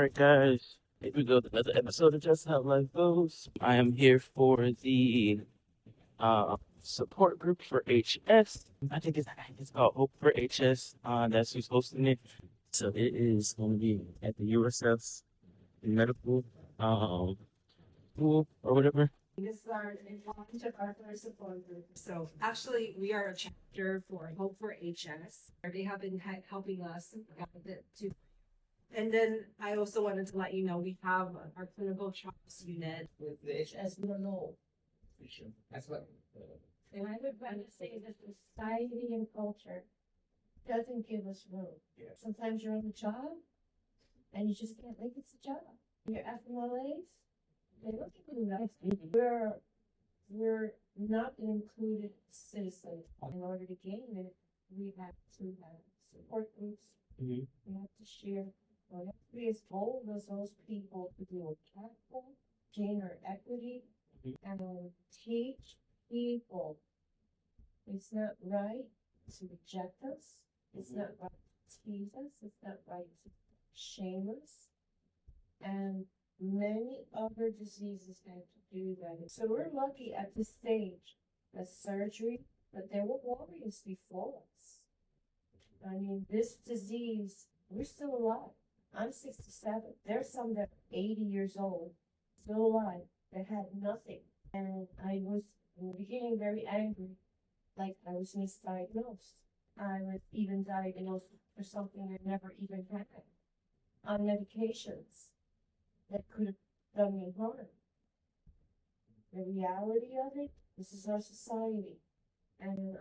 Alright guys, here we go with another episode of Just How Life Goes. I am here for the support group for HS. I think it's called Hope for HS. That's who's hosting it. So it is going to be at the USF Medical School or whatever. This is our launch of our first support group. So actually, we are a chapter for Hope for HS. They have been helping us to. And then I also wanted to let you know we have our clinical trials unit. With the HS, we don't know. That's what. And I would rather say that society and culture doesn't give us room. Yeah. Sometimes you're on the job and you just can't think it's a job. Your FMLAs, they look at you nice. We're not an included citizen. In order to gain it, we have to have support groups. Mm-hmm. We have to share whatever is told as those people to do a careful, gain our equity, and teach people it's not right to reject us. It's not right to tease us. It's not right to shame us. And many other diseases have to do that. So we're lucky at this stage, the surgery, but there were warriors before us. I mean, this disease, we're still alive. I'm 67. There's some that are 80 years old, still alive, that had nothing. And I was in the beginning very angry, like I was misdiagnosed. I was even diagnosed for something I never even had, on medications that could have done me harm. The reality of it, this is our society. And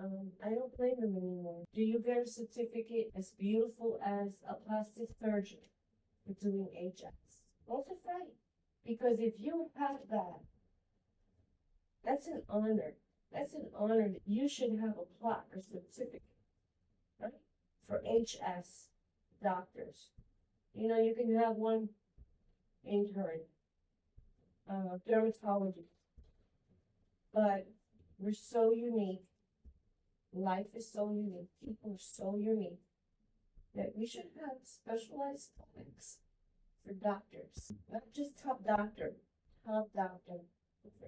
I don't blame them anymore. Do you get a certificate as beautiful as a plastic surgeon for doing HS? Well, it's right. Because if you have that, that's an honor. That's an honor that you should have a plaque or certificate, right? For HS doctors. You know, you can have one intern, dermatology. But we're so unique. Life is so unique. People are so unique that we should have specialized clinics for doctors. Not just top doctor for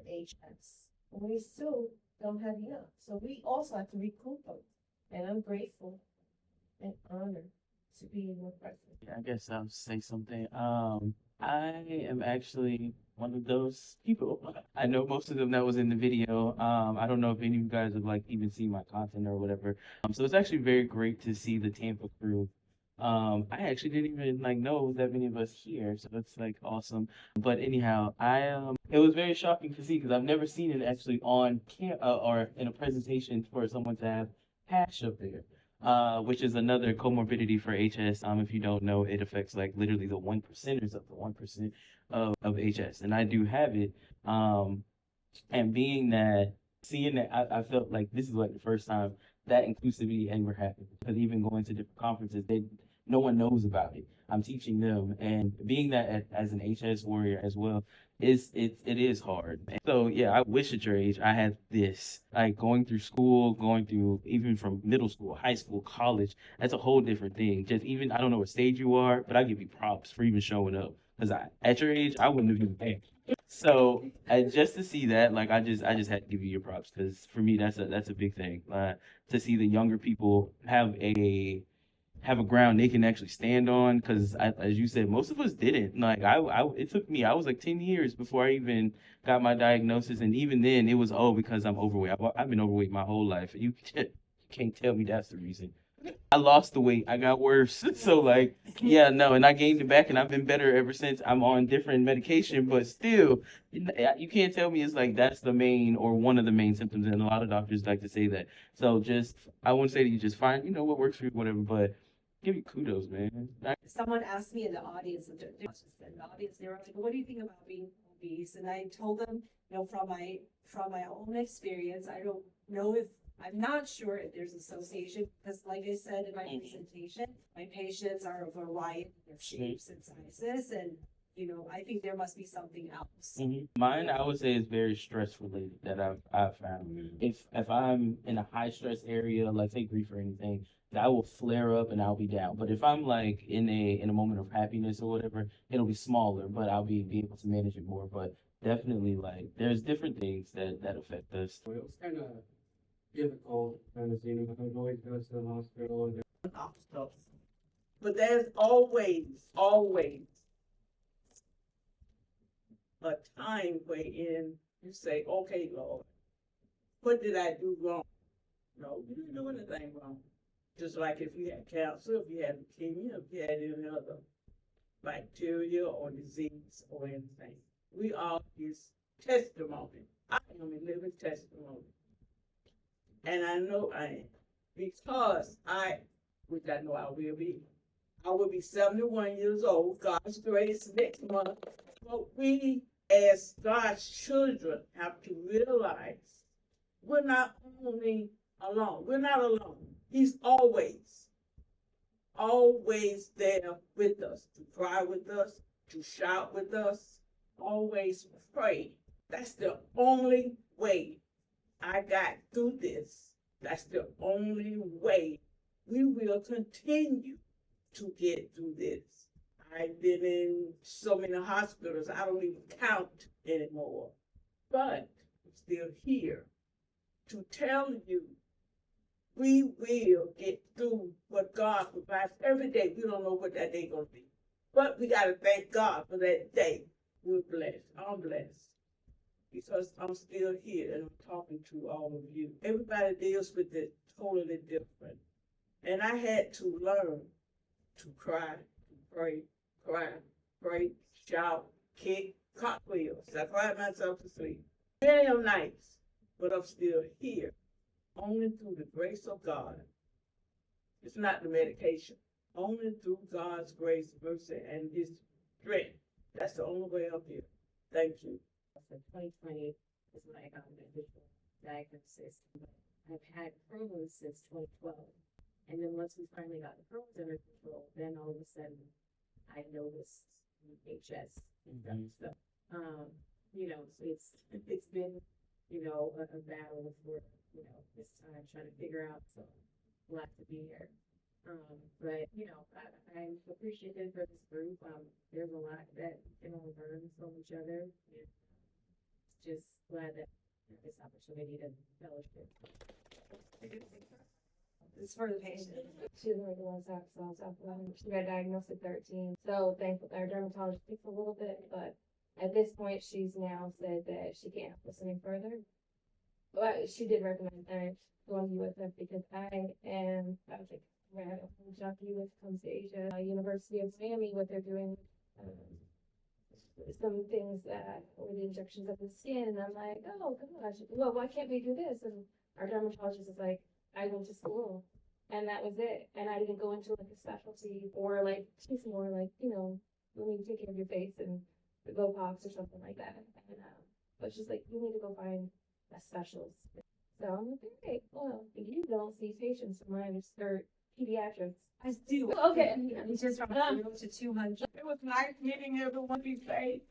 HS. And we still don't have enough. So we also have to recruit them. And I'm grateful and honored to be in your presence. Yeah, I guess I'll say something. I am actually one of those people. I know most of them that was in the video. I don't know if any of you guys have like even seen my content or whatever. So it's actually very great to see the Tampa crew. I actually didn't even like know that many of us here, so that's like awesome. But anyhow, it was very shocking to see because I've never seen it actually on or in a presentation for someone to have hash up there. Which is another comorbidity for HS. If you don't know, it affects like literally the 1%ers of the 1% of HS, and I do have it. And seeing that, I felt like this is like the first time that inclusivity ever happened. Because even going to different conferences, no one knows about it. I'm teaching them, and being that as an HS warrior as well, it is hard. So yeah, I wish at your age I had this. Like going through school, going through even from middle school, high school, college. That's a whole different thing. Just even I don't know what stage you are, but I give you props for even showing up. Because at your age, I wouldn't have even paid. So just to see that, like I just had to give you your props because for me that's a big thing. To see the younger people have a ground they can actually stand on because as you said, most of us didn't. Like it took me. I was like 10 years before I even got my diagnosis, and even then it was because I'm overweight. I've been overweight my whole life. You can't tell me that's the reason. I lost the weight. I got worse. So like, yeah, no, and I gained it back, and I've been better ever since. I'm on different medication, but still, you can't tell me it's like that's the main or one of the main symptoms. And a lot of doctors like to say that. So I won't say that you just find, what works for you, whatever, but give you kudos, man. Someone asked me in the audience, they were like, "What do you think about being obese?" And I told them, from my own experience, I'm not sure if there's association because, like I said in my presentation, my patients are of a variety of shapes and sizes, and I think there must be something else. Mine, I would say, is very stress related that I've found. If I'm in a high stress area, like say grief or anything, that will flare up and I'll be down. But if I'm like in a moment of happiness or whatever, it'll be smaller, but I'll be able to manage it more. But definitely, like there's different things that affect us. Well, it was kind of difficult because, I would always go to the hospital and stuff. But there's always a time wherein you say, okay, Lord, what did I do wrong? No, you didn't do anything wrong. Just like if you had cancer, if you had leukemia, if you had any other bacteria or disease or anything. We are his testimony. I am a living testimony. And I know I am. Because which I know I will be 71 years old, God's grace next month. But we, as God's children, have to realize we're not only alone. We're not alone. He's always there with us, to cry with us, to shout with us, always pray. That's the only way I got through this. That's the only way we will continue to get through this. I've been in so many hospitals, I don't even count anymore. But I'm still here to tell you we will get through what God provides every day. We don't know what that day gonna be. But we gotta thank God for that day. We're blessed. I'm blessed. Because I'm still here and I'm talking to all of you. Everybody deals with it totally different. And I had to learn to cry, to pray, shout, kick, cartwheels. I cried myself to sleep. Many of nights, but I'm still here. Only through the grace of God. It's not the medication. Only through God's grace, mercy, and His strength. That's the only way I'm here. Thank you. So 2020 is when I got the initial diagnosis. I've had Crohn's since 2012. And then once we finally got the Crohn's under control, then all of a sudden I noticed HS and stuff. So it's been, a battle for, this time trying to figure out. So glad to be here. But I'm appreciative for this group. There's a lot that we can all learn from each other. And just glad that this opportunity to fellowship. It's for the patient. She doesn't really want to talk, so I'll talk about it. She got diagnosed at 13. So thankful our dermatologist takes a little bit, but at this point she's now said that she can't help us any further. But she did recommend going to USF because I was like, man, I'm junkie when it comes to Asia. University of Miami, what they're doing, some things that were the injections of the skin, and I'm like, oh gosh, well, why can't we do this? And our dermatologist is like, I went to school, and that was it. And I didn't go into like a specialty or like she's more like, let me take care of your face and the Botox or something like that. And but she's like, you need to go find a specialist. So I'm like, okay, well, you don't see patients of mine or pediatrics. I do. Okay. We just from 0 to 200. It was nice meeting everyone. Be safe.